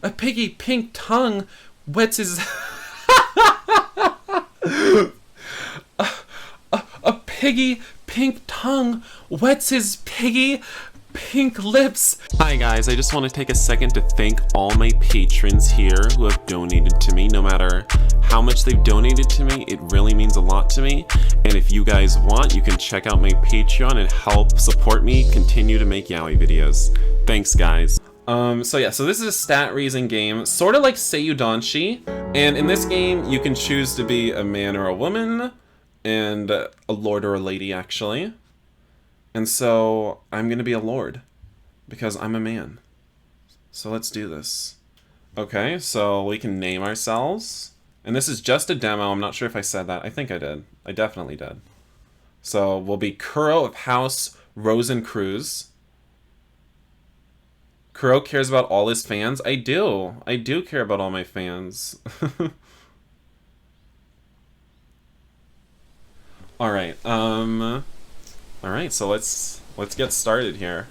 A piggy pink tongue wets his... a piggy pink tongue wets his piggy pink lips. Hi guys, I just want to take a second to thank all my patrons here who have donated to me. No matter how much they've donated to me, it really means a lot to me. And if you guys want, you can check out my Patreon and help support me continue to make yaoi videos. Thanks guys. So this is a stat reason game, sort of like Seiyu Danshi. And in this game, you can choose to be a man or a woman, and a lord or a lady actually. And so I'm gonna be a lord because I'm a man. So let's do this. Okay, so we can name ourselves. And this is just a demo. I'm not sure if I said that. I think I did. I definitely did. So we'll be Kuro of House Rosencruz. Kuro cares about all his fans. I do. I do care about all my fans. Alright, alright, so let's get started here.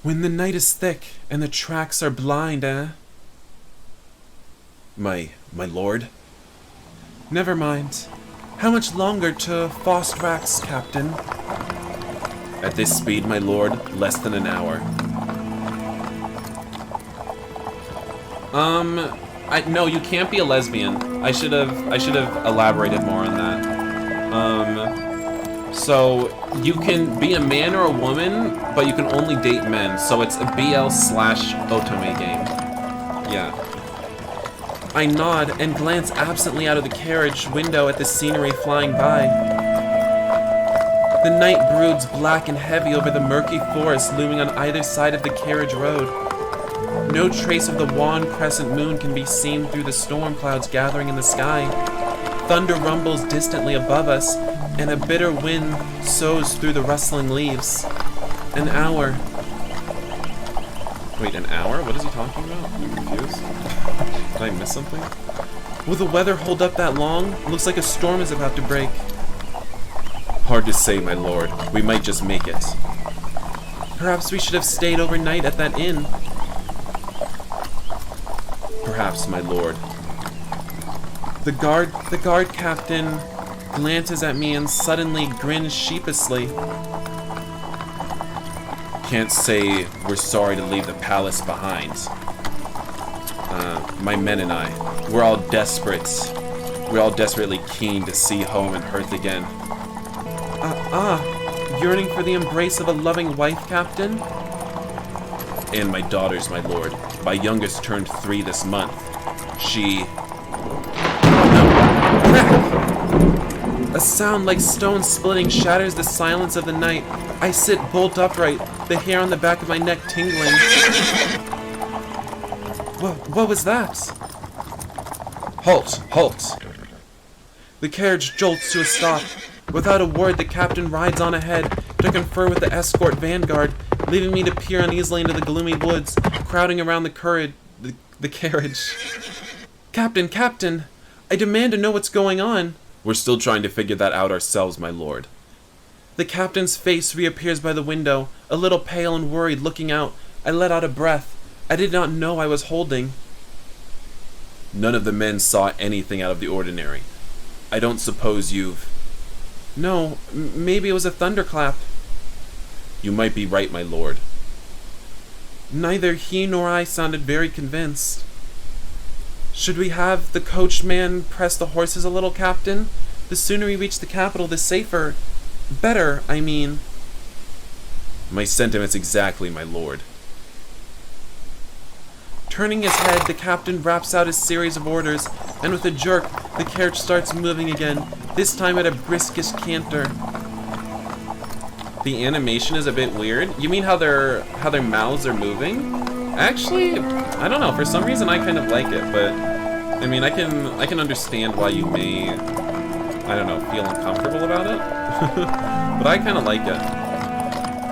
When the night is thick and the tracks are blind, eh? My lord? Never mind. How much longer to Fostrax, Captain? At this speed, my lord, less than an hour. No, you can't be a lesbian. I should have elaborated more on that. So you can be a man or a woman, but you can only date men. So it's a BL/otome game. Yeah. I nod and glance absently out of the carriage window at the scenery flying by. The night broods black and heavy over the murky forest looming on either side of the carriage road. No trace of the wan crescent moon can be seen through the storm clouds gathering in the sky. Thunder rumbles distantly above us, and a bitter wind sows through the rustling leaves. An hour. Wait, an hour? What is he talking about? I'm confused. Did I miss something? Will the weather hold up that long? Looks like a storm is about to break. Hard to say, my lord. We might just make it. Perhaps we should have stayed overnight at that inn. Perhaps, my lord. The guard captain glances at me and suddenly grins sheepishly. Can't say we're sorry to leave the palace behind. My men and I, we're all desperately keen to see home and hearth again. Yearning for the embrace of a loving wife, Captain? And my daughters, my lord. My youngest turned 3 this month. She... Crack! A sound like stone splitting shatters the silence of the night. I sit bolt upright, the hair on the back of my neck tingling. What was that? Halt! Halt! The carriage jolts to a stop. Without a word, the captain rides on ahead to confer with the escort vanguard, leaving me to peer uneasily into the gloomy woods, crowding around the carriage. Captain! I demand to know what's going on. We're still trying to figure that out ourselves, my lord. The captain's face reappears by the window, a little pale and worried, looking out. I let out a breath. I did not know I was holding. None of the men saw anything out of the ordinary. I don't suppose you've... No, maybe it was a thunderclap. You might be right, my lord. Neither he nor I sounded very convinced. Should we have the coachman press the horses a little, Captain? The sooner we reach the capital, the safer. Better, I mean. My sentiments exactly, my lord. Turning his head, the captain raps out a series of orders, and with a jerk, the carriage starts moving again, this time at a briskish canter. The animation is a bit weird. You mean how their mouths are moving? Actually, I don't know. For some reason, I kind of like it, but I mean, I can understand why you may, I don't know, feel uncomfortable about it. But I kind of like it.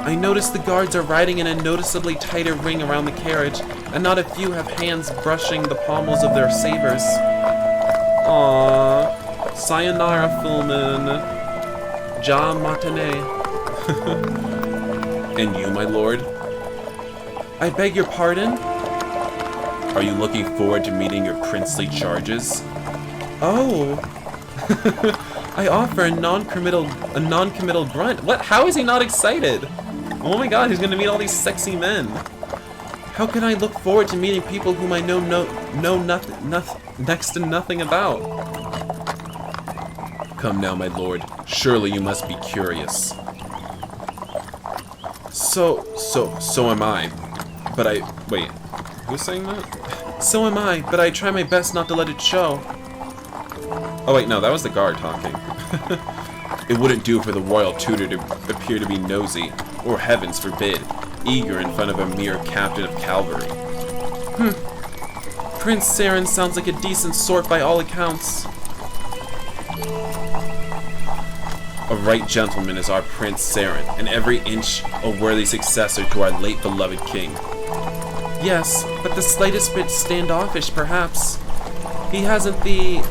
I notice the guards are riding in a noticeably tighter ring around the carriage, and not a few have hands brushing the pommels of their sabers. Aww. Sayonara, full moon. Ja matane. And you, my lord? I beg your pardon? Are you looking forward to meeting your princely charges? Oh. I offer a non-committal grunt. What? How is he not excited? Oh my god, he's gonna meet all these sexy men. How can I look forward to meeting people whom I know nothing, next to nothing about? Come now, my lord. Surely you must be curious. So am I. But wait, who's saying that? So am I, but I try my best not to let it show. Oh wait, no, that was the guard talking. It wouldn't do for the royal tutor to appear to be nosy, or heavens forbid, eager in front of a mere captain of cavalry. Prince Saren sounds like a decent sort by all accounts. A right gentleman is our Prince Saren, and every inch a worthy successor to our late beloved king. Yes, but the slightest bit standoffish, perhaps. He hasn't the,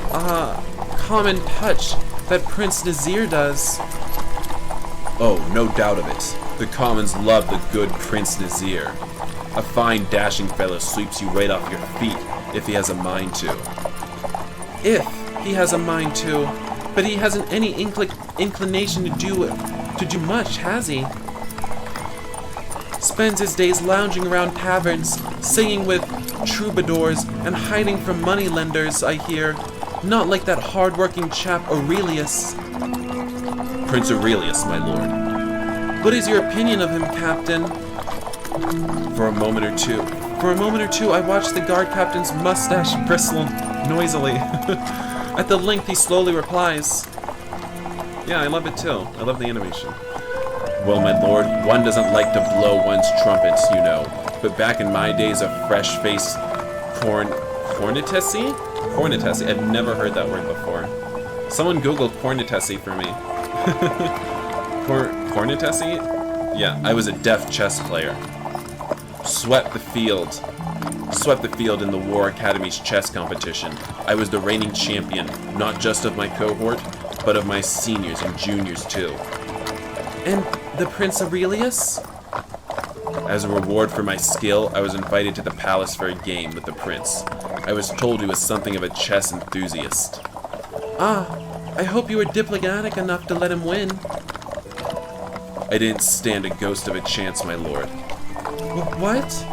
common touch that Prince Nazir does. Oh, no doubt of it. The commons love the good Prince Nazir. A fine, dashing fellow sweeps you right off your feet if he has a mind to. If he has a mind to, but he hasn't any inclination to do much, has he? Spends his days lounging around taverns, singing with troubadours, and hiding from moneylenders, I hear. Not like that hard-working chap Aurelius. Prince Aurelius, my lord. What is your opinion of him, Captain? For a moment or two, I watched the guard captain's mustache bristle noisily. At the length he slowly replies. Yeah, I love it too. I love the animation. Well, my lord, one doesn't like to blow one's trumpets, you know. But back in my days of fresh-faced cornetessy? Cornetessy? I've never heard that word before. Someone Google cornetessy for me. Cornetessy? Yeah, I was a deaf chess player. Swept the field in the War Academy's chess competition. I was the reigning champion, not just of my cohort, but of my seniors and juniors too. And the Prince Aurelius? As a reward for my skill, I was invited to the palace for a game with the prince. I was told he was something of a chess enthusiast. Ah, I hope you were diplomatic enough to let him win. I didn't stand a ghost of a chance, my lord. What?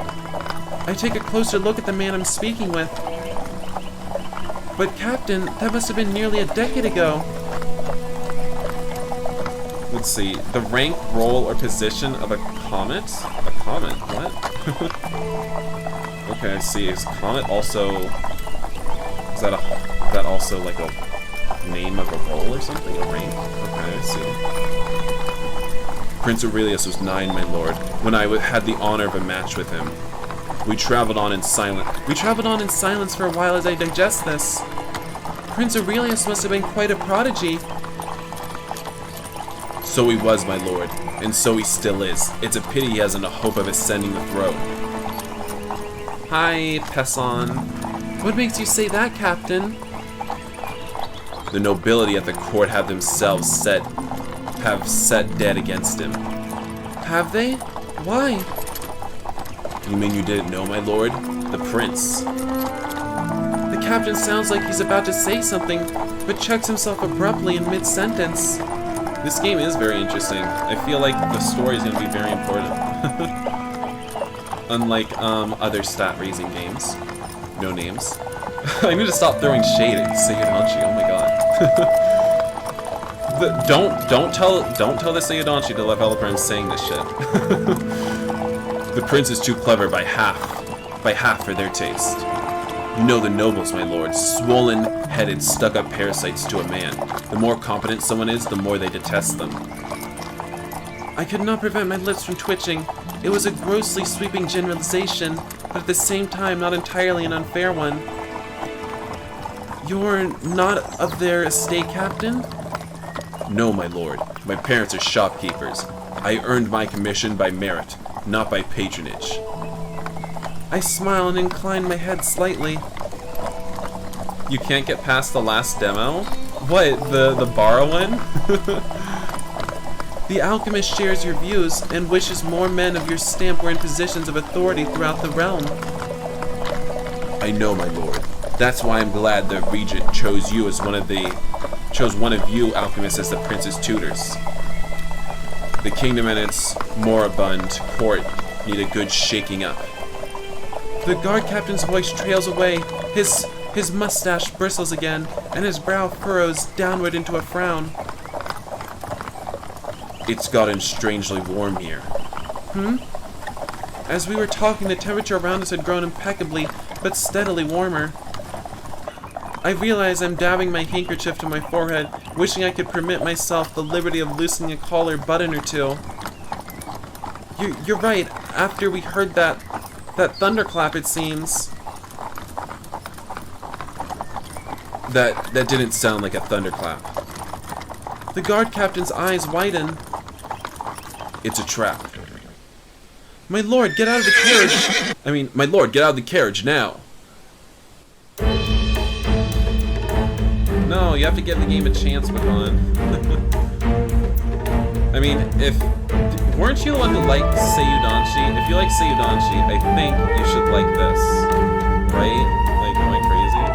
I take a closer look at the man I'm speaking with. But Captain, that must have been nearly a decade ago. Let's see. The rank, role, or position of a comet? A comet? What? Okay, I see. Is comet also... Is that also like a name of a role or something? A rank? Okay, I see. Prince Aurelius was 9, my lord, when I had the honor of a match with him. We traveled on in silence for a while as I digest this. Prince Aurelius must have been quite a prodigy. So he was, my lord, and so he still is. It's a pity he hasn't a hope of ascending the throne. Hi, Pesson. What makes you say that, Captain? The nobility at the court have themselves set dead against him. Have they? Why? You mean you didn't know, my lord? The prince. The captain sounds like he's about to say something, but checks himself abruptly in mid-sentence. This game is very interesting. I feel like the story is going to be very important. Unlike other stat-raising games. No names. I need to stop throwing shade at Sayadachi. Oh my god. Don't tell the Sayadachi developer I'm saying this shit. The prince is too clever by half for their taste. You know the nobles, my lord, swollen-headed, stuck-up parasites to a man. The more competent someone is, the more they detest them. I could not prevent my lips from twitching. It was a grossly sweeping generalization, but at the same time not entirely an unfair one. You're not of their estate, Captain? No, my lord. My parents are shopkeepers. I earned my commission by merit, not by patronage. I smile and incline my head slightly. You can't get past the last demo? What, the bar one? The Alchemist shares your views and wishes more men of your stamp were in positions of authority throughout the realm. I know, my lord. That's why I'm glad the regent chose you as one of you, Alchemist, as the prince's tutors. The kingdom and its moribund court need a good shaking up. The guard captain's voice trails away. His mustache bristles again, and his brow furrows downward into a frown. It's gotten strangely warm here. As we were talking, the temperature around us had grown impeccably, but steadily warmer. I realize I'm dabbing my handkerchief to my forehead, wishing I could permit myself the liberty of loosening a collar button or two. You're right. After we heard that thunderclap, it seems. That didn't sound like a thunderclap. The guard captain's eyes widen. It's a trap. My lord, get out of the carriage! My lord, get out of the carriage now! No, you have to give the game a chance, Mahan. Weren't you the one who liked Seiyudanshi? If you like Seiyudanshi, I think you should like this. Right? Like, am I crazy?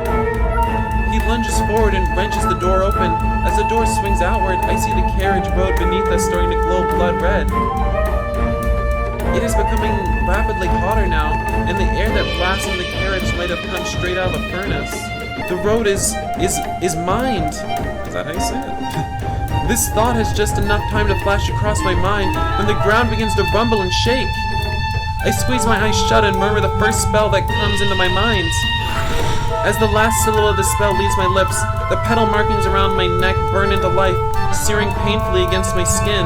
He lunges forward and wrenches the door open. As the door swings outward, I see the carriage road beneath us starting to glow blood red. It is becoming rapidly hotter now, and the air that blasts from the carriage might have come straight out of a furnace. The road is mined. Is that how you say it? This thought has just enough time to flash across my mind when the ground begins to rumble and shake. I squeeze my eyes shut and murmur the first spell that comes into my mind. As the last syllable of the spell leaves my lips, the petal markings around my neck burn into life, searing painfully against my skin.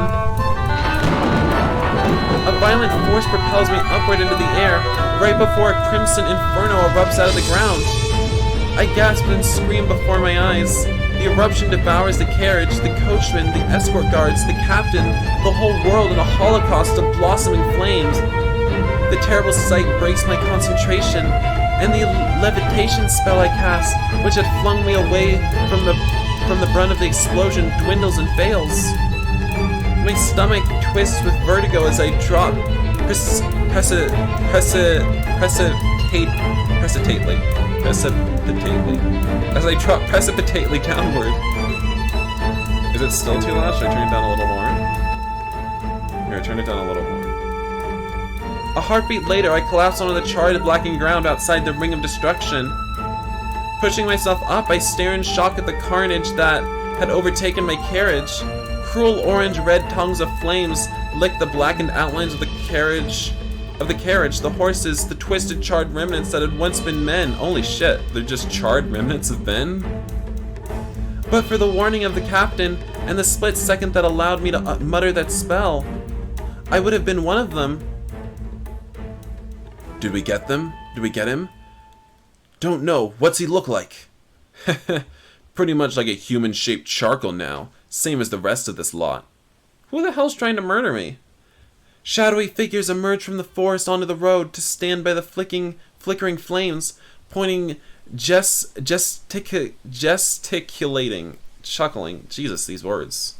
A violent force propels me upward into the air, right before a crimson inferno erupts out of the ground. I gasp and scream before my eyes. The eruption devours the carriage, the coachman, the escort guards, the captain, the whole world in a holocaust of blossoming flames. The terrible sight breaks my concentration, and the levitation spell I cast, which had flung me away from the brunt of the explosion, dwindles and fails. My stomach twists with vertigo as I drop precipitately downward. Is it still too loud? Should I turn it down a little more? Here, turn it down a little more. A heartbeat later, I collapse onto the charred, blackened ground outside the ring of destruction. Pushing myself up, I stare in shock at the carnage that had overtaken my carriage. Cruel orange-red tongues of flames lick the blackened outlines of the carriage, the horses, the twisted, charred remnants that had once been men. Holy shit, they're just charred remnants of men? But for the warning of the captain, and the split second that allowed me to mutter that spell, I would have been one of them. Did we get them? Did we get him? Don't know. What's he look like? Pretty much like a human-shaped charcoal now. Same as the rest of this lot. Who the hell's trying to murder me? Shadowy figures emerge from the forest onto the road to stand by the flickering flames, pointing, gesticulating, chuckling. Jesus, these words.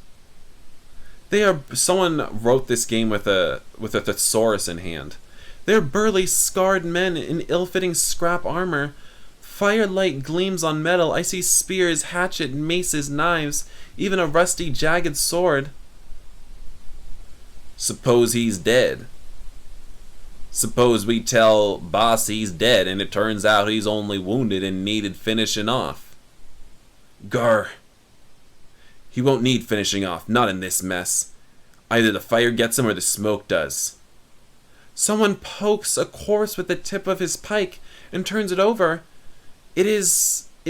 Someone wrote this game with a thesaurus in hand. They are burly, scarred men in ill-fitting scrap armor. Firelight gleams on metal. I see spears, hatchet, maces, knives, even a rusty, jagged sword. Suppose he's dead. Suppose we tell boss he's dead and it turns out he's only wounded and needed finishing off. Gar. He won't need finishing off, not in this mess. Either the fire gets him or the smoke does. Someone pokes a corpse with the tip of his pike and turns it over. It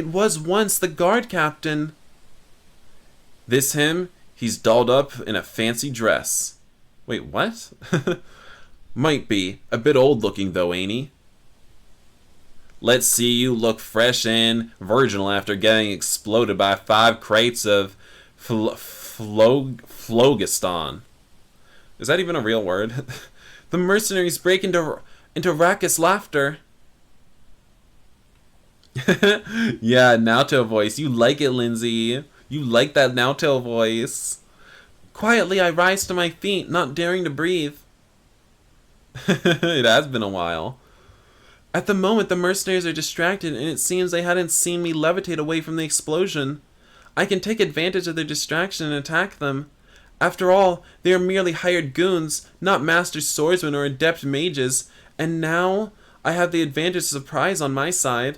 was once the guard captain. This him? He's dolled up in a fancy dress. Wait, what? Might be. A bit old looking though, ain't he? Let's see you look fresh and virginal after getting exploded by 5 crates of phlogiston. Is that even a real word? The mercenaries break into raucous laughter. Yeah, Naoto voice. You like it, Lindsay. You like that Naoto voice. Quietly, I rise to my feet, not daring to breathe. It has been a while. At the moment, the mercenaries are distracted, and it seems they hadn't seen me levitate away from the explosion. I can take advantage of their distraction and attack them. After all, they are merely hired goons, not master swordsmen or adept mages, and now I have the advantage of surprise on my side.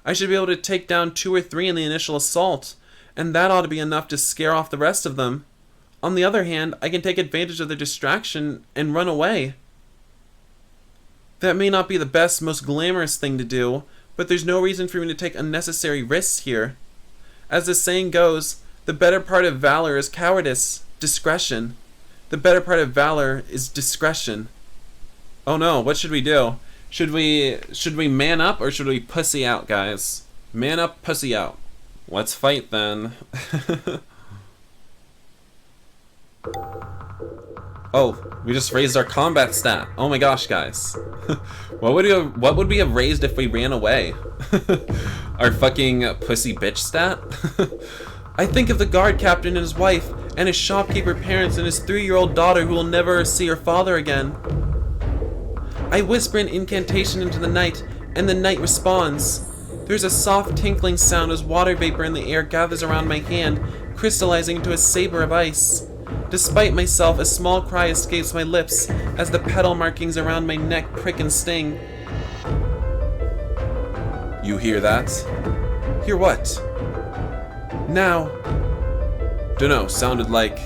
I should be able to take down 2 or 3 in the initial assault, and that ought to be enough to scare off the rest of them. On the other hand, I can take advantage of their distraction and run away. That may not be the best, most glamorous thing to do, but there's no reason for me to take unnecessary risks here. As the saying goes, the better part of valor is cowardice, discretion. The better part of valor is discretion. Oh no, what should we do? Should we man up or should we pussy out, guys? Man up, pussy out. Let's fight then. Oh, we just raised our combat stat. Oh my gosh, guys. What would we have raised if we ran away? Our fucking pussy bitch stat? I think of the guard captain and his wife, and his shopkeeper parents and his 3-year-old daughter who will never see her father again. I whisper an incantation into the night, and the night responds. There's a soft tinkling sound as water vapor in the air gathers around my hand, crystallizing into a saber of ice. Despite myself, a small cry escapes my lips as the petal markings around my neck prick and sting. You hear that? Hear what? Now. Dunno, sounded like...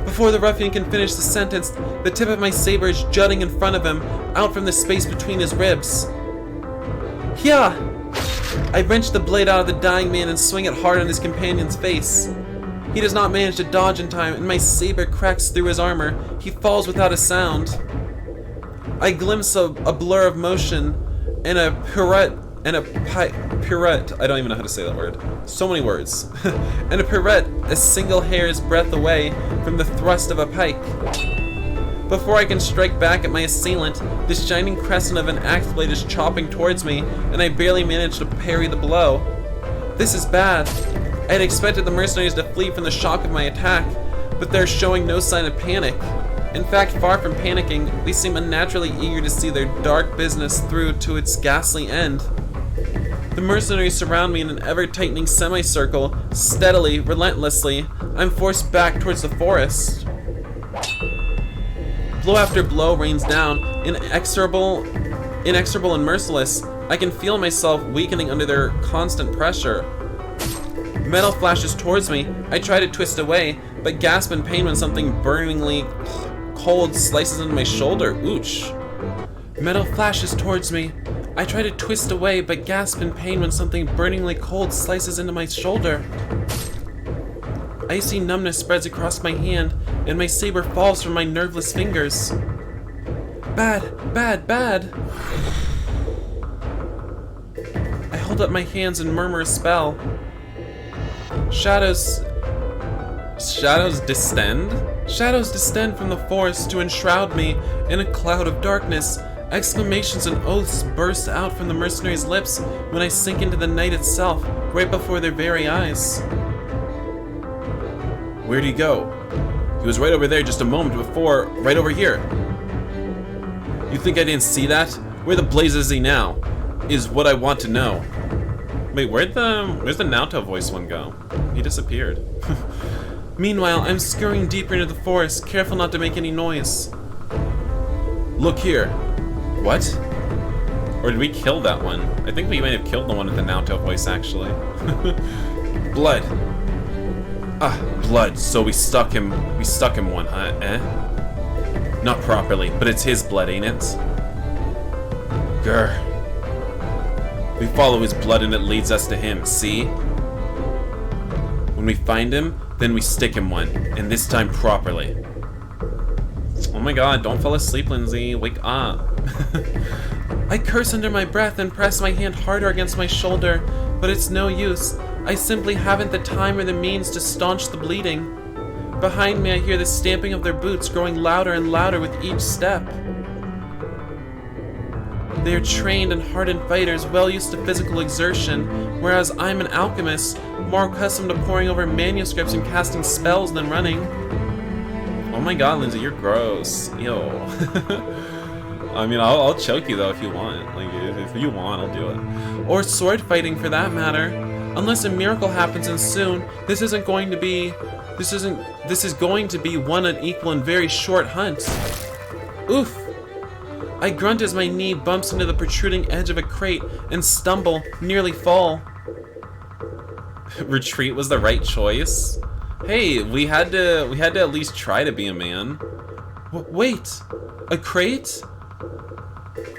Before the ruffian can finish the sentence, the tip of my saber is jutting in front of him, out from the space between his ribs. Hyah! I wrench the blade out of the dying man and swing it hard on his companion's face. He does not manage to dodge in time, and my saber cracks through his armor. He falls without a sound. I glimpse a blur of motion, and a pirouette, I don't even know how to say that word. So many words. And a pirouette a single hair's breadth away from the thrust of a pike. Before I can strike back at my assailant, the shining crescent of an axe blade is chopping towards me, and I barely manage to parry the blow. This is bad. I had expected the mercenaries to flee from the shock of my attack, but they're showing no sign of panic. In fact, far from panicking, they seem unnaturally eager to see their dark business through to its ghastly end. The mercenaries surround me in an ever-tightening semicircle, steadily, relentlessly. I'm forced back towards the forest. Blow after blow rains down, inexorable and merciless. I can feel myself weakening under their constant pressure. Metal flashes towards me. I try to twist away, but gasp in pain when something burningly cold slices into my shoulder. Ouch. Metal flashes towards me. I try to twist away, but gasp in pain when something burningly cold slices into my shoulder. Icy numbness spreads across my hand, and my saber falls from my nerveless fingers. Bad, bad, bad. I hold up my hands and murmur a spell. Shadows descend? Shadows descend from the forest to enshroud me in a cloud of darkness. Exclamations and oaths burst out from the mercenaries' lips when I sink into the night itself, right before their very eyes. Where'd he go? He was right over there just a moment before, right over here. You think I didn't see that? Where the blazes is he now? Is what I want to know. Wait, where's the Naoto voice one go? He disappeared. Meanwhile, I'm scurrying deeper into the forest, careful not to make any noise. Look here. What? Or did we kill that one? I think we might have killed the one with the Naoto voice, actually. Blood. Ah, blood. So we stuck him one, huh? Eh? Not properly, but it's his blood, ain't it? Grr. We follow his blood and it leads us to him, see? When we find him, then we stick him one, and this time properly. Oh my god, don't fall asleep, Lindsay. Wake up. I curse under my breath and press my hand harder against my shoulder, but it's no use. I simply haven't the time or the means to staunch the bleeding. Behind me, I hear the stamping of their boots growing louder and louder with each step. They are trained and hardened fighters, well used to physical exertion, whereas I'm an alchemist, more accustomed to poring over manuscripts and casting spells than running. Oh my god, Lindsay, you're gross. Ew. I mean, I'll choke you though if you want. Like, if you want, I'll do it. Or sword fighting for that matter. Unless a miracle happens and soon, this is going to be one unequal and very short hunt. Oof. I grunt as my knee bumps into the protruding edge of a crate and stumble, nearly fall. Retreat was the right choice. Hey, we had to at least try to be a man. Wait, a crate?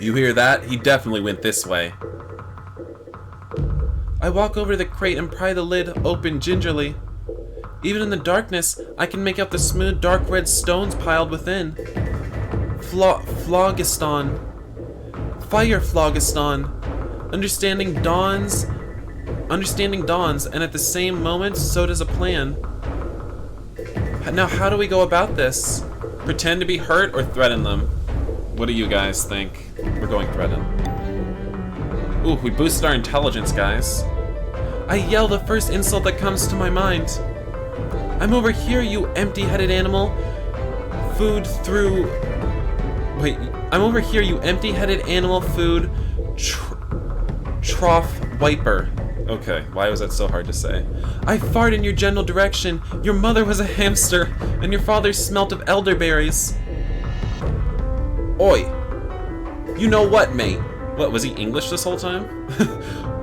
You hear that? He definitely went this way. I walk over to the crate and pry the lid open gingerly. Even in the darkness, I can make out the smooth dark red stones piled within. Phlogiston. Fire phlogiston. Understanding dawns, and at the same moment, so does a plan. Now, how do we go about this? Pretend to be hurt or threaten them? What do you guys think? We're going threaten. Ooh, we boosted our intelligence, guys. I yell the first insult that comes to my mind. I'm over here, you empty-headed animal. I'm over here, you empty-headed animal food trough wiper. Okay, why was that so hard to say? I fart in your general direction. Your mother was a hamster, and your father smelt of elderberries. Oi. You know what, mate? What, was he English this whole time?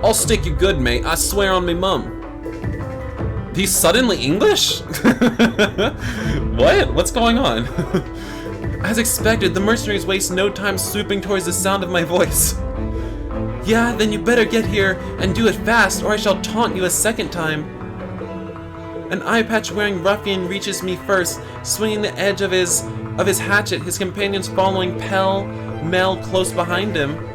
I'll stick you good, mate. I swear on me mum. He's suddenly English? What? What's going on? As expected, the mercenaries waste no time swooping towards the sound of my voice. Yeah, then you better get here and do it fast, or I shall taunt you a second time. An eye patch wearing ruffian reaches me first, swinging the edge of his hatchet, his companions following pell-mell close behind him.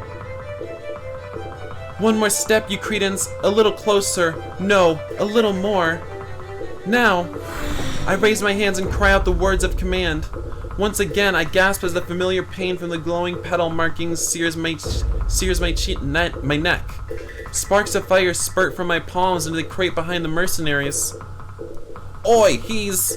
One more step, you cretins, a little closer, no, a little more. Now, I raise my hands and cry out the words of command. Once again, I gasp as the familiar pain from the glowing petal markings sears my neck. Sparks of fire spurt from my palms into the crate behind the mercenaries. Oi, he's...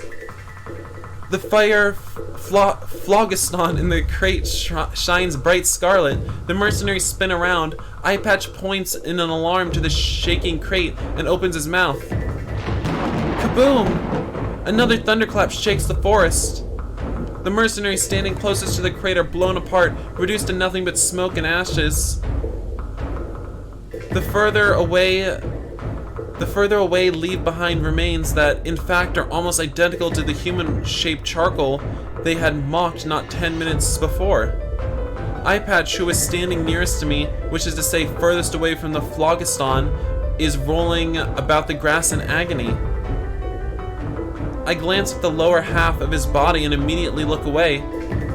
The fire phlogiston in the crate shines bright scarlet. The mercenaries spin around. Eye patch points in an alarm to the shaking crate and opens his mouth. Kaboom! Another thunderclap shakes the forest. The mercenaries standing closest to the crate are blown apart, reduced to nothing but smoke and ashes. The further away leave behind remains that, in fact, are almost identical to the human-shaped charcoal they had mocked not 10 minutes before. Eyepatch, who was standing nearest to me, which is to say furthest away from the phlogiston, is rolling about the grass in agony. I glance at the lower half of his body and immediately look away.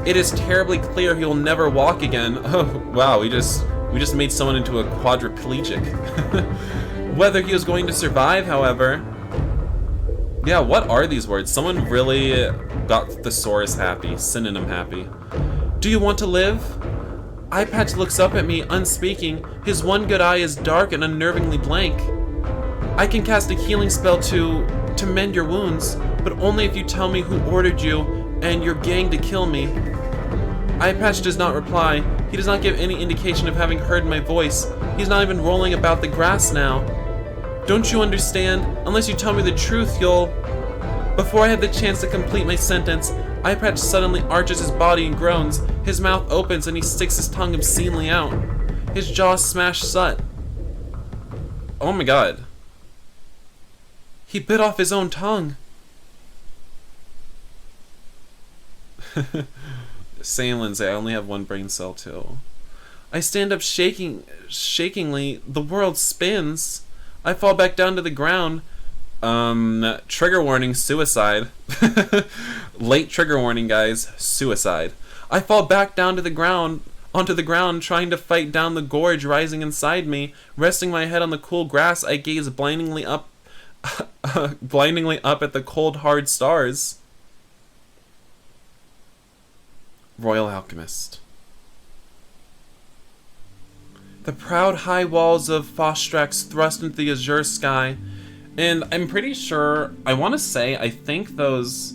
It is terribly clear he will never walk again. Oh, wow, we just made someone into a quadriplegic. Whether he was going to survive, however... Yeah, what are these words? Someone really got thesaurus happy, synonym happy. Do you want to live? Eyepatch looks up at me, unspeaking. His one good eye is dark and unnervingly blank. I can cast a healing spell to mend your wounds, but only if you tell me who ordered you and your gang to kill me. Eyepatch does not reply. He does not give any indication of having heard my voice. He's not even rolling about the grass now. Don't you understand? Unless you tell me the truth, you'll... Before I had the chance to complete my sentence, Eyepatch suddenly arches his body and groans. His mouth opens and he sticks his tongue obscenely out. His jaw smashed shut. Oh my god. He bit off his own tongue. Same, Lindsay, I only have one brain cell too. I stand up shakingly. The world spins. I fall back down to the ground. Trigger warning, suicide. Late trigger warning, guys. Suicide. I fall back down to the ground, onto the ground, trying to fight down the gorge rising inside me. Resting my head on the cool grass, I gaze blindingly up at the cold, hard stars. Royal Alchemist. The proud high walls of Fostrax thrust into the azure sky, and I'm pretty sure, I want to say, I think those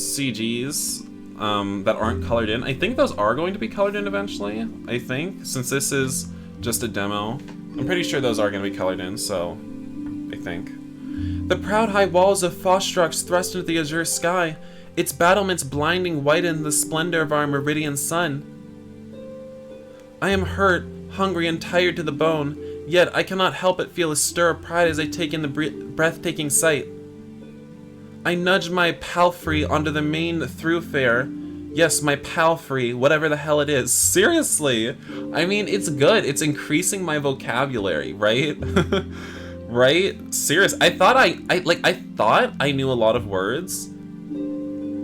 CGs that aren't colored in. I think those are going to be colored in eventually, I think, since this is just a demo. I'm pretty sure those are going to be colored in, so I think. The proud high walls of Fostrux thrust into the azure sky, its battlements blinding white in the splendor of our meridian sun. I am hurt, hungry, and tired to the bone, yet I cannot help but feel a stir of pride as I take in the breathtaking sight. I nudge my palfrey onto the main thoroughfare. Yes, my palfrey, whatever the hell it is. Seriously! I mean, it's good. It's increasing my vocabulary, right? Right? Serious. I thought I knew a lot of words.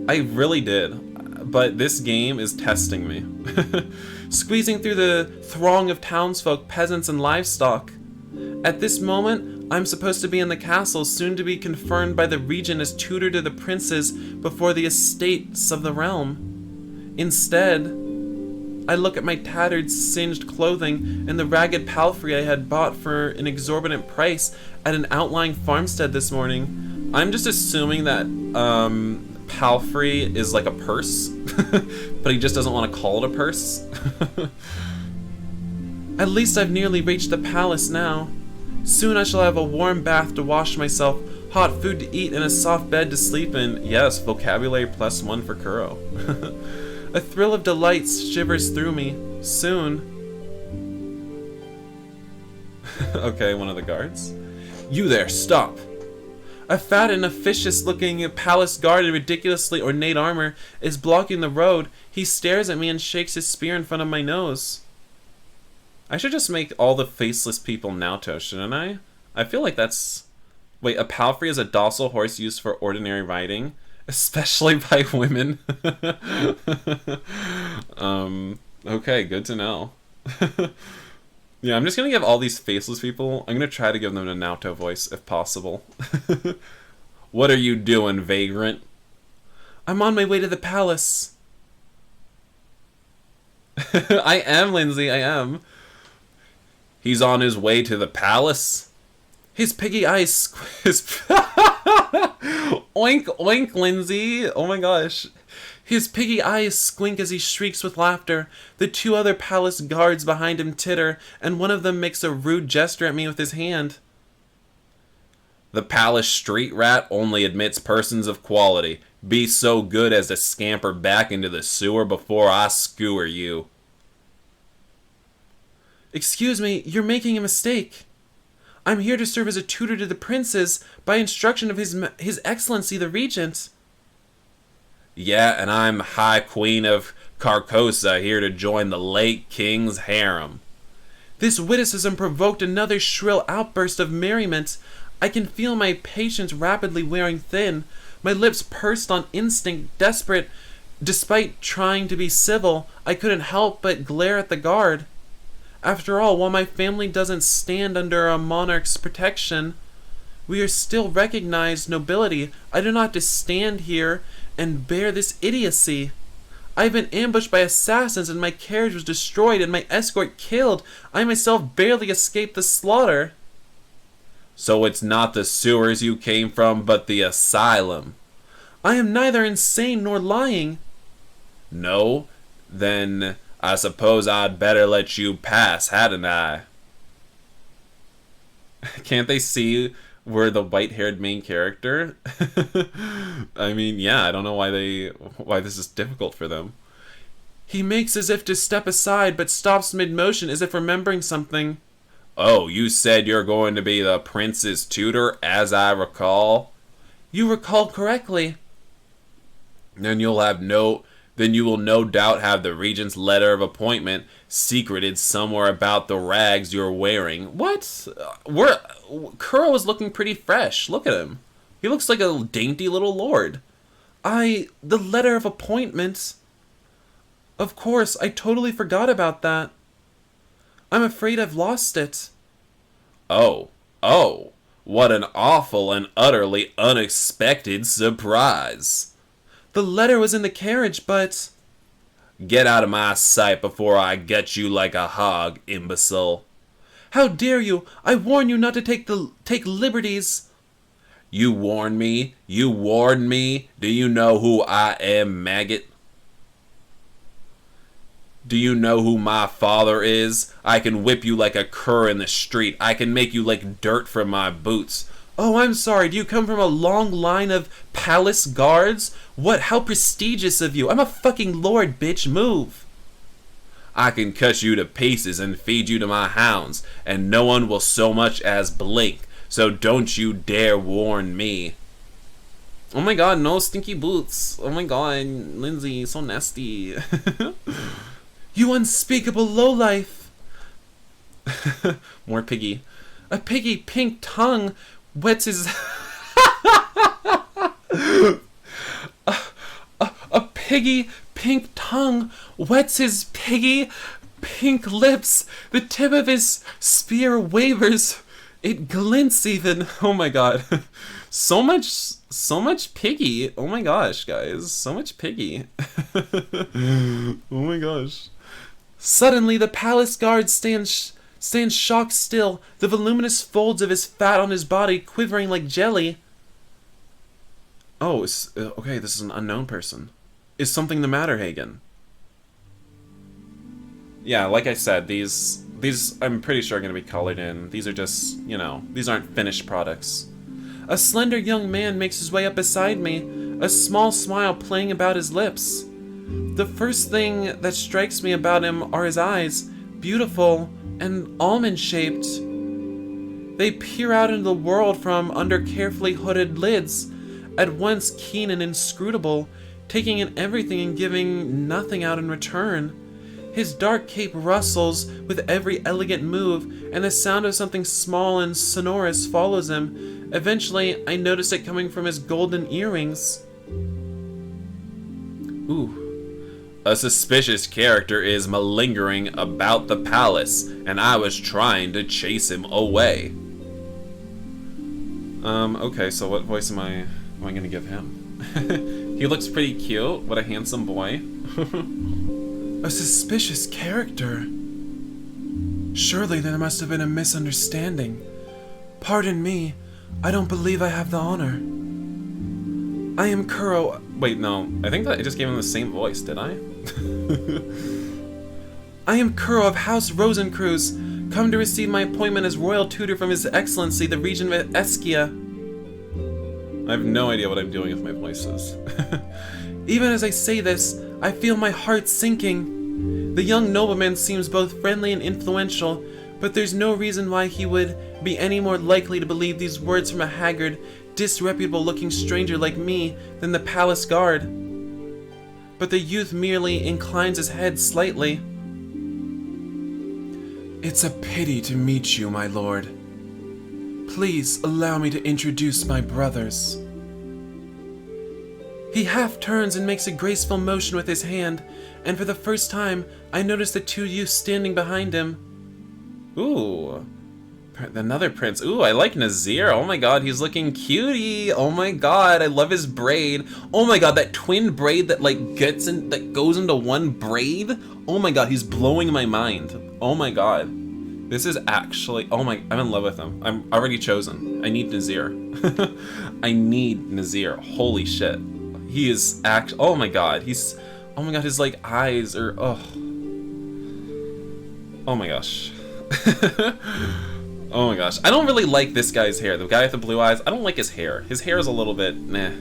I really did. But this game is testing me. Squeezing through the throng of townsfolk, peasants, and livestock. At this moment, I'm supposed to be in the castle, soon to be confirmed by the regent as tutor to the princes before the estates of the realm. Instead, I look at my tattered, singed clothing and the ragged palfrey I had bought for an exorbitant price at an outlying farmstead this morning. I'm just assuming that, palfrey is like a purse, but he just doesn't want to call it a purse. At least I've nearly reached the palace now. Soon I shall have a warm bath to wash myself, hot food to eat, and a soft bed to sleep in. Yes, vocabulary +1 for Kuro. A thrill of delight shivers through me. Soon. Okay, one of the guards. You there, stop! A fat and officious-looking palace guard in ridiculously ornate armor is blocking the road. He stares at me and shakes his spear in front of my nose. I should just make all the faceless people Naoto, shouldn't I? I feel like that's... Wait, a palfrey is a docile horse used for ordinary riding? Especially by women? Okay, good to know. Yeah, I'm just gonna give all these faceless people... I'm gonna try to give them a Naoto voice, if possible. What are you doing, vagrant? I'm on my way to the palace. I am, Lindsay, I am. He's on his way to the palace? His piggy eyes Oink, oink, Lindsay. Oh my gosh. His piggy eyes squint as he shrieks with laughter. The two other palace guards behind him titter, and one of them makes a rude gesture at me with his hand. The palace street rat only admits persons of quality. Be so good as to scamper back into the sewer before I skewer you. Excuse me, you're making a mistake. I'm here to serve as a tutor to the princes by instruction of His Excellency the Regent. Yeah, and I'm High Queen of Carcosa, here to join the late king's harem. This witticism provoked another shrill outburst of merriment. I can feel my patience rapidly wearing thin, my lips pursed on instinct, desperate. Despite trying to be civil, I couldn't help but glare at the guard. After all, while my family doesn't stand under a monarch's protection, we are still recognized nobility. I do not have to stand here and bear this idiocy. I've been ambushed by assassins and my carriage was destroyed and my escort killed. I myself barely escaped the slaughter. So it's not the sewers you came from, but the asylum. I am neither insane nor lying. No? Then I suppose I'd better let you pass, hadn't I? Can't they see we're the white-haired main character? I mean, yeah, I don't know why this is difficult for them. He makes as if to step aside, but stops mid-motion as if remembering something. Oh, you said you're going to be the prince's tutor, as I recall? You recall correctly. Then you will no doubt have the regent's letter of appointment secreted somewhere about the rags you're wearing. What? Kuro is looking pretty fresh. Look at him. He looks like a dainty little lord. The letter of appointment. Of course, I totally forgot about that. I'm afraid I've lost it. Oh, what an awful and utterly unexpected surprise. The letter was in the carriage, but... Get out of my sight before I get you like a hog, imbecile. How dare you? I warn you not to take liberties. You warn me? You warned me? Do you know who I am, maggot? Do you know who my father is? I can whip you like a cur in the street. I can make you like dirt from my boots. Oh, I'm sorry, do you come from a long line of palace guards? What? How prestigious of you. I'm a fucking lord, bitch. Move. I can cut you to pieces and feed you to my hounds, and no one will so much as blink. So don't you dare warn me. Oh my god, no stinky boots. Oh my god, Lindsay, so nasty. You unspeakable lowlife. More piggy. A piggy pink tongue wets his... a piggy pink tongue wets his piggy pink lips. The tip of his spear wavers. It glints even. Oh my god. So much piggy. Oh my gosh, guys. So much piggy. Oh my gosh. Suddenly, the palace guard stands shocked still, the voluminous folds of his fat on his body quivering like jelly. Oh, okay, this is an unknown person. Is something the matter, Hagen? Yeah, like I said, these I'm pretty sure are going to be colored in. These are just, you know, these aren't finished products. A slender young man makes his way up beside me, a small smile playing about his lips. The first thing that strikes me about him are his eyes, beautiful and almond-shaped. They peer out into the world from under carefully hooded lids, at once keen and inscrutable, taking in everything and giving nothing out in return. His dark cape rustles with every elegant move, and the sound of something small and sonorous follows him. Eventually, I notice it coming from his golden earrings. Ooh. A suspicious character is malingering about the palace, and I was trying to chase him away. Okay, so what voice am I gonna give him? He looks pretty cute. What a handsome boy. A suspicious character? Surely there must have been a misunderstanding. Pardon me, I don't believe I have the honor. I am Kuro... Wait, no. I think that I just gave him the same voice, did I? I am Kuro of House Rosencruz, come to receive my appointment as royal tutor from His Excellency, the Regent of Eskia. I have no idea what I'm doing with my voices. Even as I say this, I feel my heart sinking. The young nobleman seems both friendly and influential, but there's no reason why he would be any more likely to believe these words from a haggard, disreputable-looking stranger like me than the palace guard. But the youth merely inclines his head slightly. It's a pity to meet you, my lord. Please allow me to introduce my brothers. He half turns and makes a graceful motion with his hand, and for the first time, I notice the two youths standing behind him. Ooh. Another prince. Ooh, I like Nazir. Oh my god, he's looking cutie. Oh my god, I love his braid. Oh my god, that twin braid that like that goes into one braid. Oh my god, he's blowing my mind. Oh my god. This is actually, I'm in love with him. I'm already chosen. I need Nazir. I need Nazir. Holy shit. He is oh my god, his like eyes are, oh my gosh. Oh my gosh. I don't really like this guy's hair. The guy with the blue eyes, I don't like his hair. His hair is a little bit meh.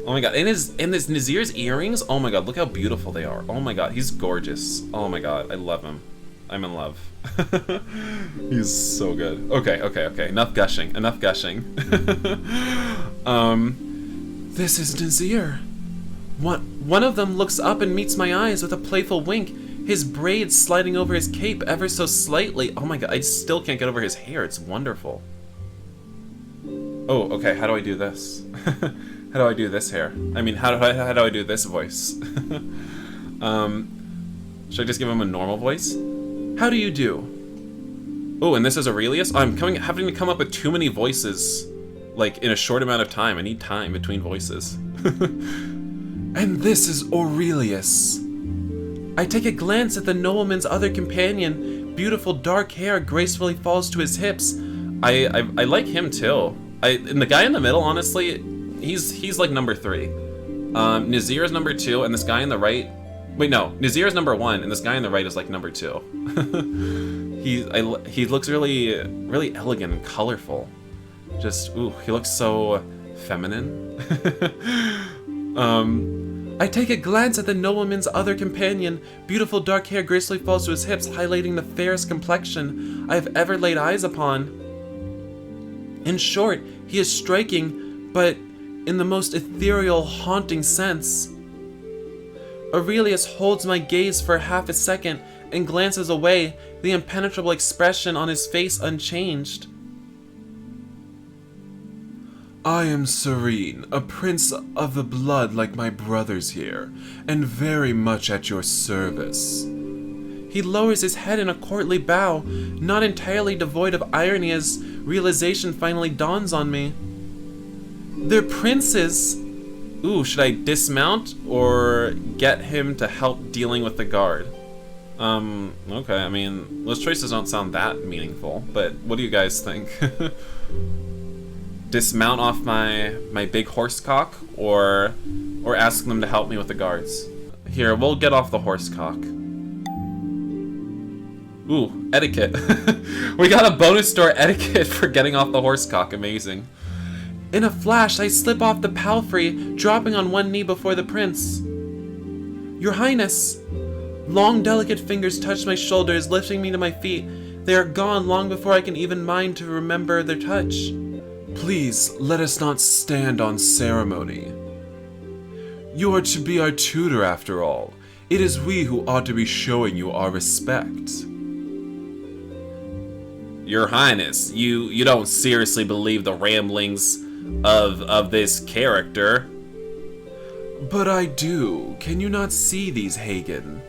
Oh my god. And this Nazir's earrings, oh my god, look how beautiful they are. Oh my god, he's gorgeous. Oh my god, I love him. I'm in love. He's so good. Okay. Enough gushing. This is Nazir. One of them looks up and meets my eyes with a playful wink. His braids sliding over his cape ever so slightly. Oh my god, I still can't get over his hair. It's wonderful. Oh, okay, how do I do this? How do I do this hair? I mean, how do I do this voice? Should I just give him a normal voice? How do you do? Oh, and this is Aurelius? I'm having to come up with too many voices, like, in a short amount of time. I need time between voices. And this is Aurelius. I take a glance at the nobleman's other companion. Beautiful dark hair gracefully falls to his hips. I like him too. And the guy in the middle, honestly, he's like number 3. Nazir is number 2, and this guy on the right, Wait, no. Nazir is number 1, and this guy on the right is like number 2. He looks really, really elegant and colorful. Just, ooh, he looks so feminine. I take a glance at the nobleman's other companion. Beautiful dark hair gracefully falls to his hips, highlighting the fairest complexion I have ever laid eyes upon. In short, he is striking, but in the most ethereal, haunting sense. Aurelius holds my gaze for half a second and glances away, the impenetrable expression on his face unchanged. I am serene, a prince of the blood like my brothers here, and very much at your service. He lowers his head in a courtly bow, not entirely devoid of irony as realization finally dawns on me. They're princes! Ooh, should I dismount or get him to help dealing with the guard? Okay, I mean, those choices don't sound that meaningful, but what do you guys think? Dismount off my big horse cock, or ask them to help me with the guards? Here, we'll get off the horse cock. Ooh, etiquette. We got a bonus store etiquette for getting off the horse cock. Amazing. In a flash, I slip off the palfrey, dropping on one knee before the prince. Your Highness! Long, delicate fingers touch my shoulders, lifting me to my feet. They are gone long before I can even mind to remember their touch. Please, let us not stand on ceremony. You are to be our tutor after all. It is we who ought to be showing you our respect. Your Highness, you don't seriously believe the ramblings of this character. But I do. Can you not see these, Hagen?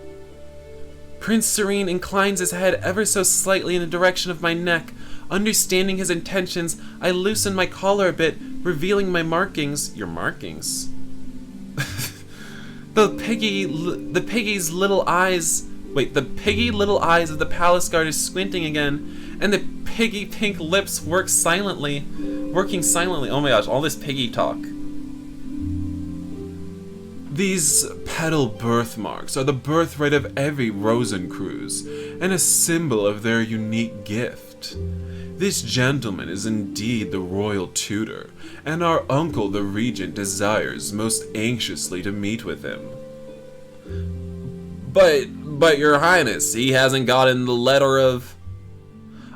Prince Serene inclines his head ever so slightly in the direction of my neck. Understanding his intentions, I loosen my collar a bit, revealing my markings. Your markings? The piggy little eyes of the palace guard is squinting again, and the piggy pink lips working silently. Oh my gosh, all this piggy talk. These petal birthmarks are the birthright of every Rosencreuz, and a symbol of their unique gift. This gentleman is indeed the royal tutor, and our uncle the regent desires most anxiously to meet with him. But your Highness, he hasn't gotten the letter of...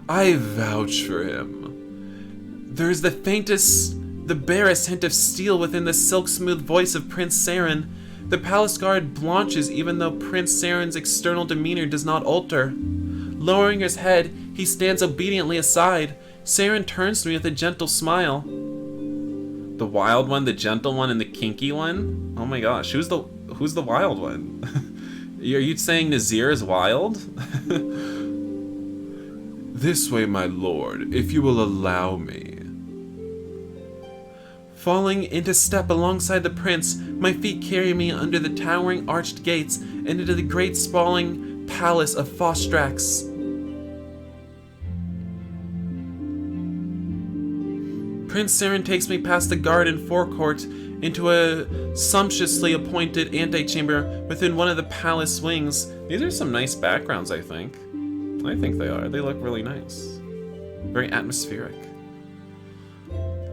I vouch for him. There is the barest hint of steel within the silk-smooth voice of Prince Saren. The palace guard blanches even though Prince Saren's external demeanor does not alter. Lowering his head, he stands obediently aside. Saren turns to me with a gentle smile. The wild one, the gentle one, and the kinky one? Oh my gosh, who's the wild one? Are you saying Nazir is wild? This way, my lord, if you will allow me. Falling into step alongside the prince, my feet carry me under the towering arched gates and into the great sprawling palace of Fostrax. Prince Saren takes me past the guard and forecourt into a sumptuously appointed antechamber within one of the palace wings. These are some nice backgrounds, I think. I think they are. They look really nice. Very atmospheric.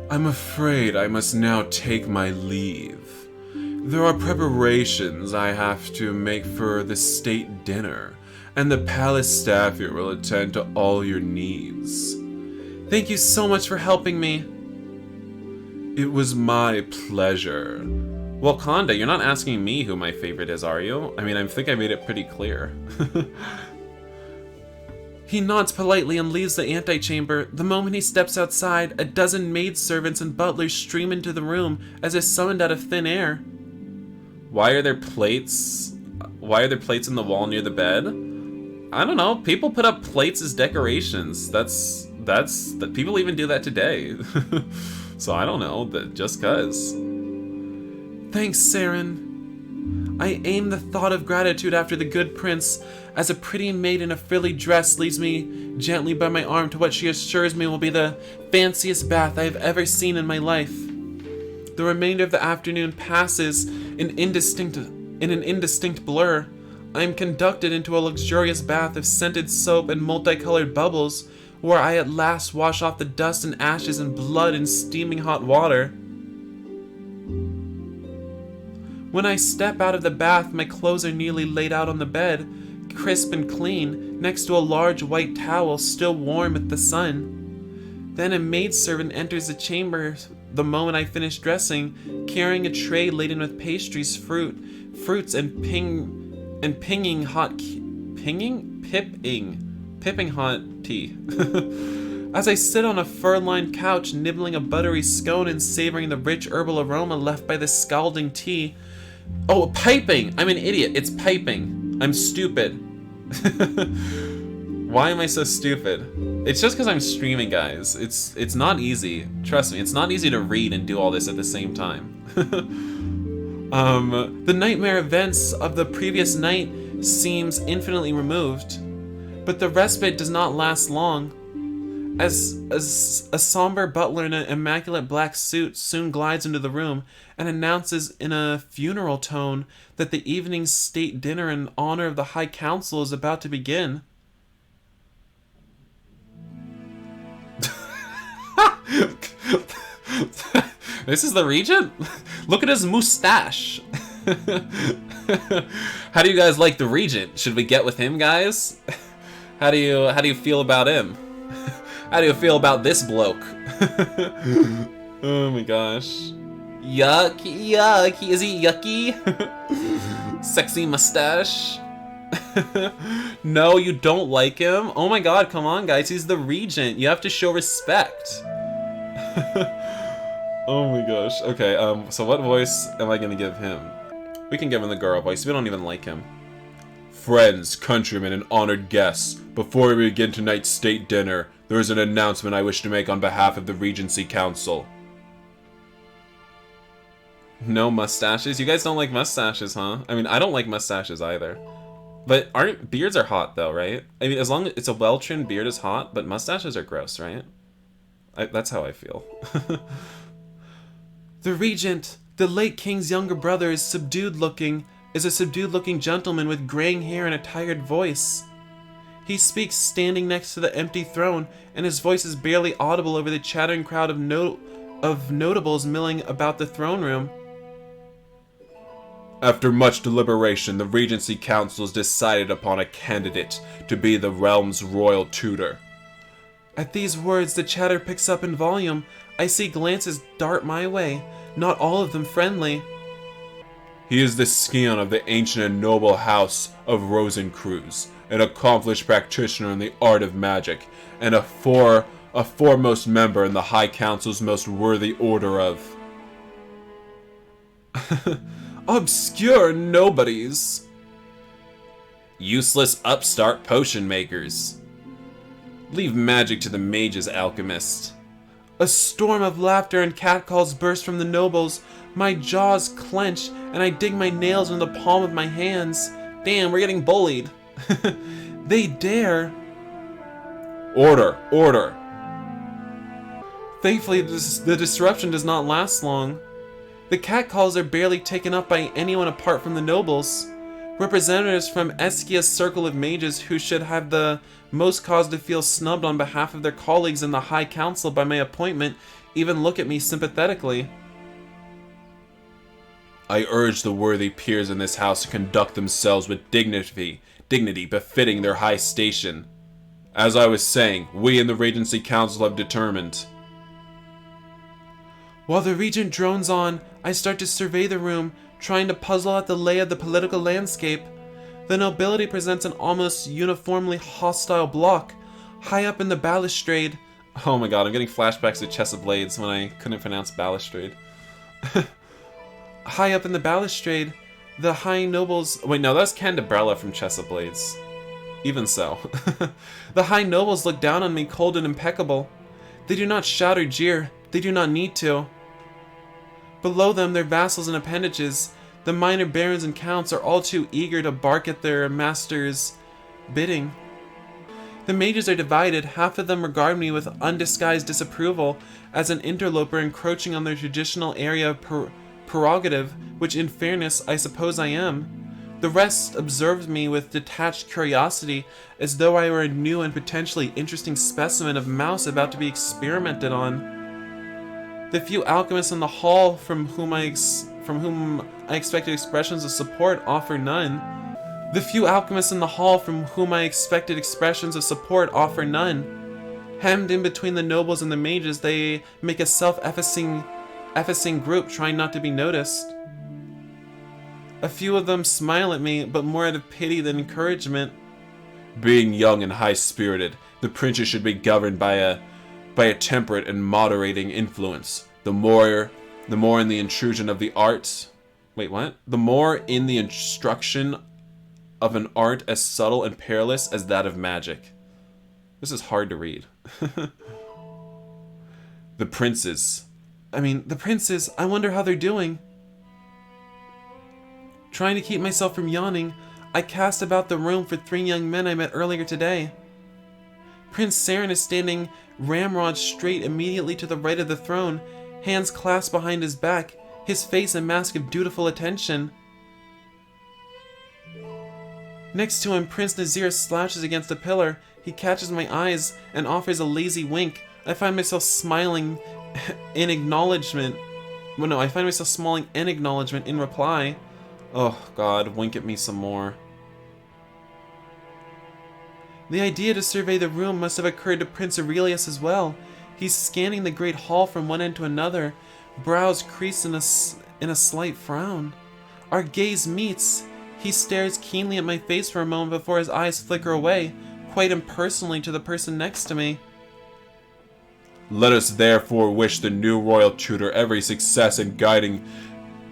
I'm afraid I must now take my leave. There are preparations I have to make for the state dinner, and the palace staff here will attend to all your needs. Thank you so much for helping me. It was my pleasure. Well, Conda, you're not asking me who my favorite is, are you? I mean, I think I made it pretty clear. He nods politely and leaves the antechamber. The moment he steps outside, a dozen maidservants and butlers stream into the room as if summoned out of thin air. Why are there plates in the wall near the bed? I don't know. People put up plates as decorations. That's people even do that today. So I don't know, just cuz. Thanks, Saren. I aim the thought of gratitude after the good prince, as a pretty maid in a frilly dress leads me gently by my arm to what she assures me will be the fanciest bath I have ever seen in my life. The remainder of the afternoon passes in indistinct In an indistinct blur, I am conducted into a luxurious bath of scented soap and multicolored bubbles, where I at last wash off the dust and ashes and blood in steaming hot water. When I step out of the bath, my clothes are nearly laid out on the bed, crisp and clean, next to a large white towel still warm with the sun. Then a maidservant enters the chamber the moment I finish dressing, carrying a tray laden with pastries, fruits, and pipping hot tea. As I sit on a fur-lined couch, nibbling a buttery scone and savoring the rich herbal aroma left by the scalding tea. Oh, piping! I'm an idiot. It's piping. I'm stupid. Why am I so stupid? It's just because I'm streaming, guys. It's not easy. Trust me, it's not easy to read and do all this at the same time. The nightmare events of the previous night seems infinitely removed, but the respite does not last long. As a somber butler in an immaculate black suit soon glides into the room and announces in a funeral tone that the evening's state dinner in honor of the High Council is about to begin. This is the regent? Look at his mustache. How do you guys like the regent? Should we get with him, guys? How do you feel about him? How do you feel about this bloke? Oh my gosh. Yuck. Is he yucky? Sexy mustache. No, you don't like him? Oh my god, come on guys, he's the regent. You have to show respect. Oh my gosh. Okay, so what voice am I gonna give him? We can give him the girl voice, we don't even like him. Friends, countrymen, and honored guests, before we begin tonight's state dinner, there is an announcement I wish to make on behalf of the Regency Council. No mustaches? You guys don't like mustaches, huh? I mean, I don't like mustaches either. But beards are hot though, right? I mean, as long as it's a well-trimmed beard is hot, but mustaches are gross, right? That's how I feel. The regent, the late king's younger brother, is a subdued looking gentleman with graying hair and a tired voice. He speaks standing next to the empty throne, and his voice is barely audible over the chattering crowd of notables milling about the throne room. After much deliberation, the Regency Council has decided upon a candidate to be the realm's royal tutor. At these words, the chatter picks up in volume. I see glances dart my way, not all of them friendly. He is the scion of the ancient and noble house of Rosencreuz, an accomplished practitioner in the art of magic, and a foremost member in the High Council's most worthy order of obscure nobodies. Useless upstart potion makers. Leave magic to the mages, Alchemist. A storm of laughter and catcalls burst from the nobles. My jaws clench, and I dig my nails in the palm of my hands. Damn, we're getting bullied. They dare. Order, order. Thankfully, the disruption does not last long. The catcalls are barely taken up by anyone apart from the nobles. Representatives from Eskia's circle of mages, who should have the most cause to feel snubbed on behalf of their colleagues in the High Council by my appointment, even look at me sympathetically. I urge the worthy peers in this house to conduct themselves with dignity befitting their high station. As I was saying, we in the Regency Council have determined. While the regent drones on, I start to survey the room, trying to puzzle out the lay of the political landscape. The nobility presents an almost uniformly hostile bloc. High up in the balustrade... Oh my god, I'm getting flashbacks to Chess of Blades when I couldn't pronounce balustrade. High up in the balustrade, the high nobles... Wait, no, that's Candebrella from Chess of Blades. Even so. The high nobles look down on me, cold and impeccable. They do not shout or jeer. They do not need to. Below them, their vassals and appendages, the minor barons and counts, are all too eager to bark at their master's bidding. The mages are divided. Half of them regard me with undisguised disapproval as an interloper encroaching on their traditional area of prerogative, which in fairness I suppose I am. The rest observed me with detached curiosity, as though I were a new and potentially interesting specimen of mouse about to be experimented on. The few alchemists in the hall from whom I expected expressions of support offer none. The few alchemists in the hall from whom I expected expressions of support offer none. Hemmed in between the nobles and the mages, they make a self-effacing group trying not to be noticed. A few of them smile at me, but more out of pity than encouragement. Being young and high-spirited, the princes should be governed by a temperate and moderating influence. The more in the intrusion of the arts... Wait, what? The more in the instruction of an art as subtle and perilous as that of magic. This is hard to read. The princes, I wonder how they're doing. Trying to keep myself from yawning, I cast about the room for 3 young men I met earlier today. Prince Saren is standing ramrod straight immediately to the right of the throne, hands clasped behind his back, his face a mask of dutiful attention. Next to him, Prince Nazir slouches against a pillar. He catches my eyes and offers a lazy wink. I find myself smiling in acknowledgement. Well, no, I find myself smiling in acknowledgement in reply. Oh, God, wink at me some more. The idea to survey the room must have occurred to Prince Aurelius as well. He's scanning the great hall from one end to another, brows creased in a slight frown. Our gaze meets. He stares keenly at my face for a moment before his eyes flicker away, quite impersonally, to the person next to me. Let us therefore wish the new royal tutor every success in guiding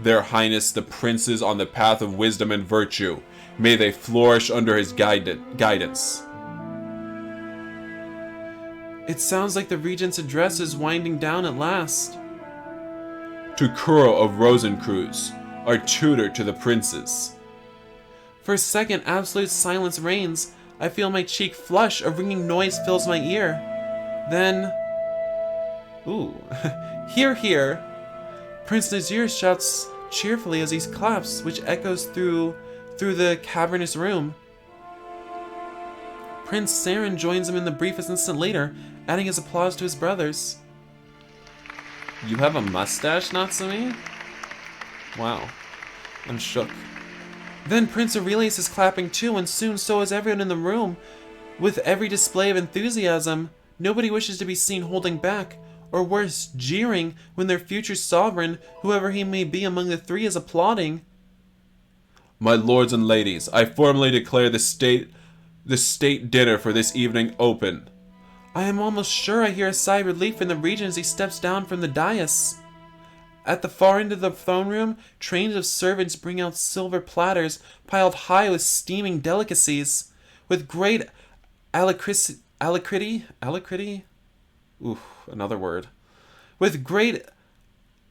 their highness the princes on the path of wisdom and virtue. May they flourish under his guidance. It sounds like the regent's address is winding down at last. To Kuro of Rosencreuz, our tutor to the princes. For a second, absolute silence reigns. I feel my cheek flush, a ringing noise fills my ear. Then... Ooh. Hear, hear! Prince Nazir shouts cheerfully as he claps, which echoes through the cavernous room. Prince Saren joins him in the briefest instant later, adding his applause to his brothers. You have a mustache, Natsumi? Wow. I'm shook. Then Prince Aurelius is clapping too, and soon so is everyone in the room. With every display of enthusiasm, nobody wishes to be seen holding back, or worse, jeering, when their future sovereign, whoever he may be among the 3, is applauding. My lords and ladies, I formally declare the state dinner for this evening open. I am almost sure I hear a sigh of relief in the regent as he steps down from the dais. At the far end of the throne room, trains of servants bring out silver platters piled high with steaming delicacies. With great alacrity? Ooh, another word. With great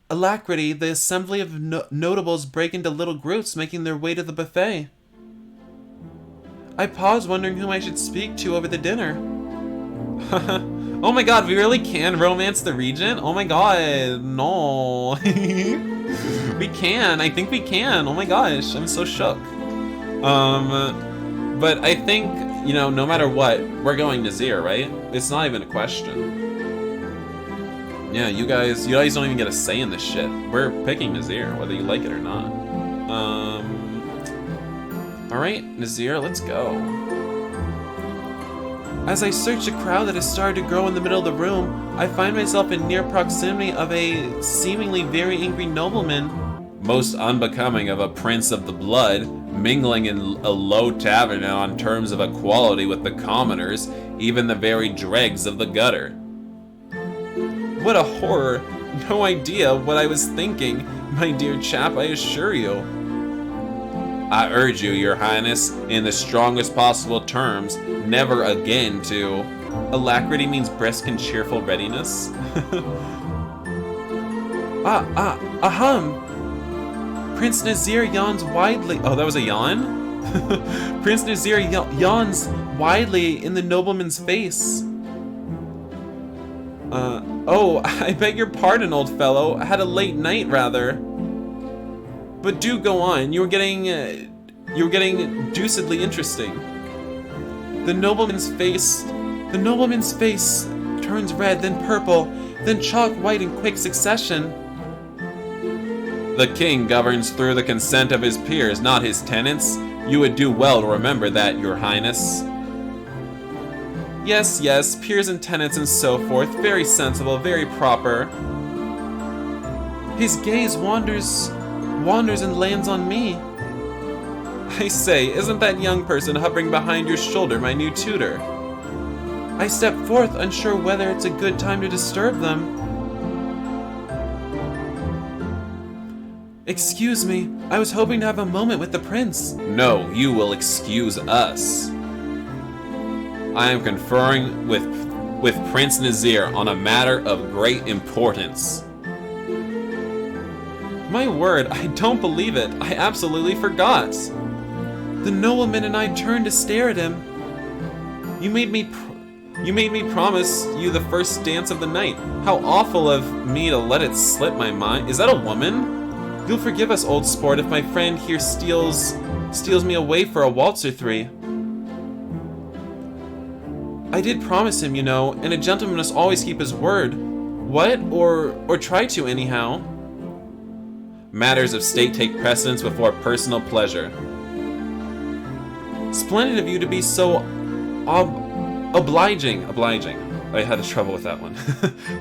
alacrity, the assembly of notables break into little groups, making their way to the buffet. I pause, wondering whom I should speak to over the dinner. Oh my god, we really can romance the regent? Oh my god, no. We can, I think we can. Oh my gosh, I'm so shook. But I think, you know, no matter what, we're going Nazir, right? It's not even a question. Yeah, you guys don't even get a say in this shit. We're picking Nazir, whether you like it or not. Alright, Nazir, let's go. As I search the crowd that has started to grow in the middle of the room, I find myself in near proximity of a seemingly very angry nobleman. Most unbecoming of a prince of the blood, mingling in a low tavern on terms of equality with the commoners, even the very dregs of the gutter. What a horror! No idea what I was thinking, my dear chap, I assure you. I urge you, your highness, in the strongest possible terms, never again to... Alacrity means brisk and cheerful readiness. Prince Nazir yawns widely... Oh, that was a yawn? Prince Nazir yawns widely in the nobleman's face. Oh, I beg your pardon, old fellow. I had a late night, rather. But do go on. You're getting deucedly interesting. The nobleman's face turns red, then purple, then chalk white in quick succession. The king governs through the consent of his peers, not his tenants. You would do well to remember that, your highness. Yes, yes, peers and tenants and so forth. Very sensible, very proper. His gaze wanders and lands on me. I say, isn't that young person hovering behind your shoulder my new tutor? I step forth, unsure whether it's a good time to disturb them. Excuse me, I was hoping to have a moment with the prince. No, you will excuse us. I am conferring with Prince Nazir on a matter of great importance. My word, I don't believe it. I absolutely forgot. The nobleman and I turned to stare at him. You made me promise you the first dance of the night. How awful of me to let it slip my mind. Is that a woman? You'll forgive us, old sport, if my friend here steals me away for a waltz or three. I did promise him, you know, and a gentleman must always keep his word. What? Or try to, anyhow. Matters of state take precedence before personal pleasure. Splendid of you to be so obliging. I had trouble with that one.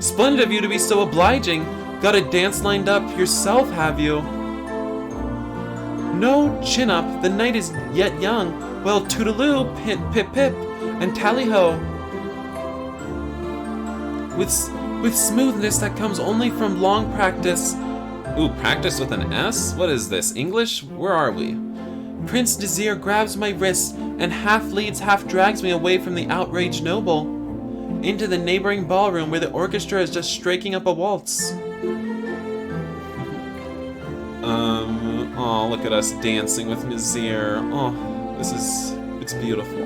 Splendid of you to be so obliging. Got a dance lined up yourself, have you? No, chin up. The night is yet young. Well, toodaloo, pip pip pip, and tally-ho. With smoothness that comes only from long practice. Ooh, practice with an S? What is this, English? Where are we? Prince Nazir grabs my wrist and half leads, half drags me away from the outraged noble, into the neighboring ballroom where the orchestra is just striking up a waltz. Oh, look at us dancing with Nazir. Oh, it's beautiful.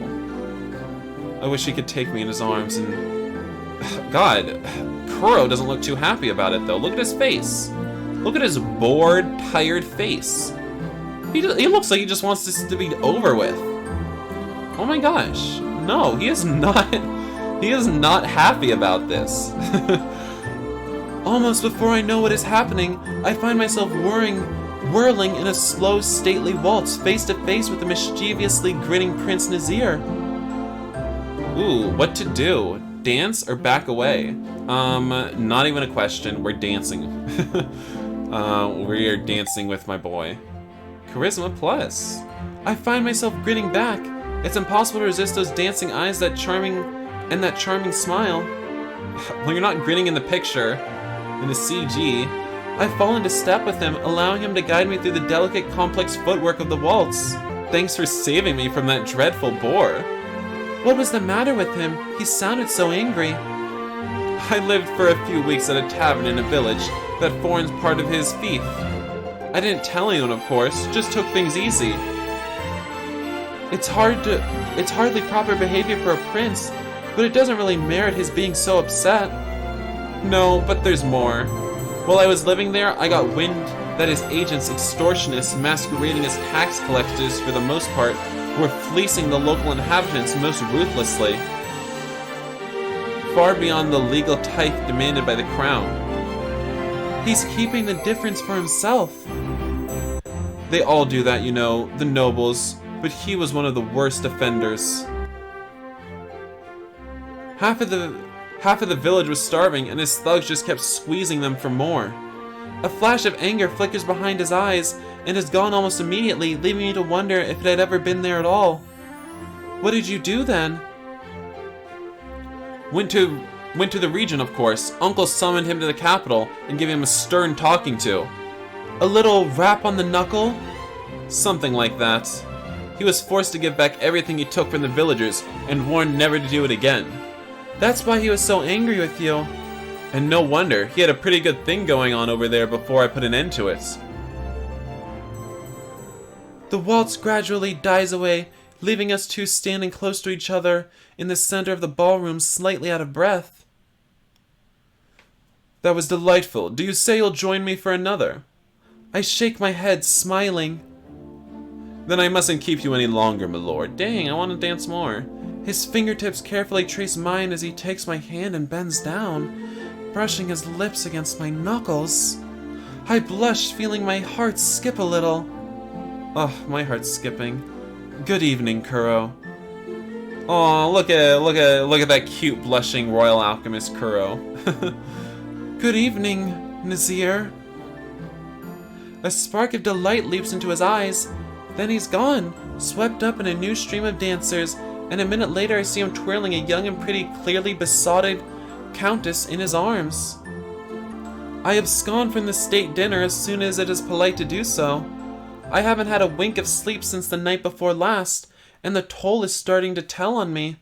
I wish he could take me in his arms and... God, Kuro doesn't look too happy about it, though. Look at his face. Look at his bored, tired face. He looks like he just wants this to be over with. Oh my gosh. No, he is not happy about this. Almost before I know what is happening, I find myself whirling in a slow, stately waltz, face to face with the mischievously grinning Prince Nazir. Ooh, what to do? Dance or back away? Not even a question. We're dancing. We are dancing with my boy. Charisma plus. I find myself grinning back. It's impossible to resist those dancing eyes, that charming smile. Well, you're not grinning in the picture, in the CG. I fall into step with him, allowing him to guide me through the delicate, complex footwork of the waltz. Thanks for saving me from that dreadful bore. What was the matter with him? He sounded so angry. I lived for a few weeks at a tavern in a village that forms part of his fief. I didn't tell anyone, of course, just took things easy. It's hardly proper behavior for a prince, but it doesn't really merit his being so upset. No, but there's more. While I was living there, I got wind that his agents, extortionists masquerading as tax collectors for the most part, were fleecing the local inhabitants most ruthlessly, far beyond the legal tithe demanded by the crown. He's keeping the difference for himself. They all do that, you know, the nobles, but he was one of the worst offenders. Half of the village was starving, and his thugs just kept squeezing them for more. A flash of anger flickers behind his eyes, and is gone almost immediately, leaving me to wonder if it had ever been there at all. What did you do then? Went to the region, of course. Uncle summoned him to the capital and gave him a stern talking to. A little rap on the knuckle? Something like that. He was forced to give back everything he took from the villagers, and warned never to do it again. That's why he was so angry with you. And no wonder, he had a pretty good thing going on over there before I put an end to it. The waltz gradually dies away, leaving us two standing close to each other in the center of the ballroom, slightly out of breath. That was delightful. Do you say you'll join me for another? I shake my head, smiling. Then I mustn't keep you any longer, my lord. Dang, I want to dance more. His fingertips carefully trace mine as he takes my hand and bends down, brushing his lips against my knuckles. I blush, feeling my heart skip a little. Oh, my heart's skipping. Good evening, Kuro. Aw, look at that cute blushing royal alchemist Kuro. Good evening, Nazir. A spark of delight leaps into his eyes. Then he's gone, swept up in a new stream of dancers, and a minute later I see him twirling a young and pretty, clearly besotted countess in his arms. I abscond from the state dinner as soon as it is polite to do so. I haven't had a wink of sleep since the night before last, and the toll is starting to tell on me.